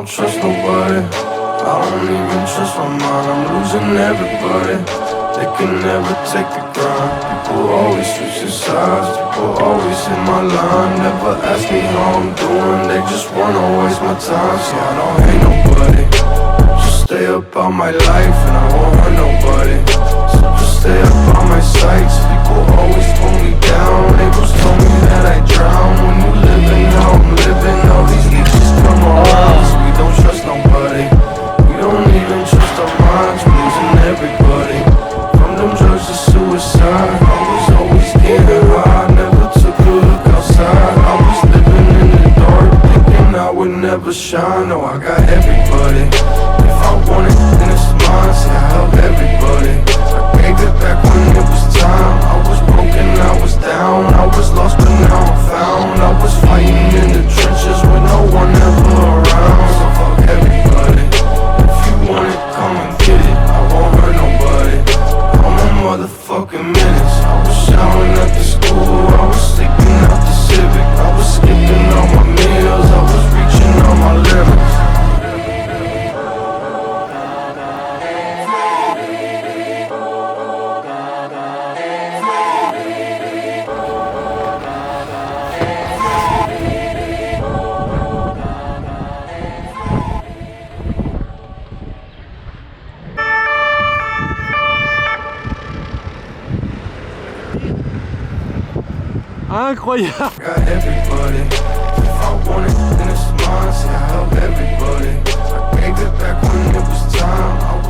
don't trust nobody. I don't even trust my mind, I'm losing everybody. They can never take the grind. People always switching sides, people always hit my line. Never ask me how I'm doing, they just wanna waste my time. See, I don't hate nobody, just stay up all my life and I won't hurt nobody. So just stay up on my sights. People always pull me down, neighbors told me that I drown. When you living how I'm living, all these leeches come around. So we don't trust nobody, we don't even trust our minds. We're losing everybody, from them drugs to suicide. I was always getting high, never took a look outside. I was living in the dark, thinking I would never shine. No, I got everybody, if I want it, then it's mine. See, I help everybody, I gave it back when it was time. I was broken, I was down, I was lost but now I'm found. I was fighting in the trenches with no one ever around. So fuck everybody, if you want it, come and get it. I won't hurt nobody, I'm on motherfucking minutes. I was showering at the school, I was sleeping out the Civic. I was skipping all my meals, I was reaching all my limits. Incroyable. Got everybody, if I want it, then it's mine. See, I help everybody, I gave it back when it was time. I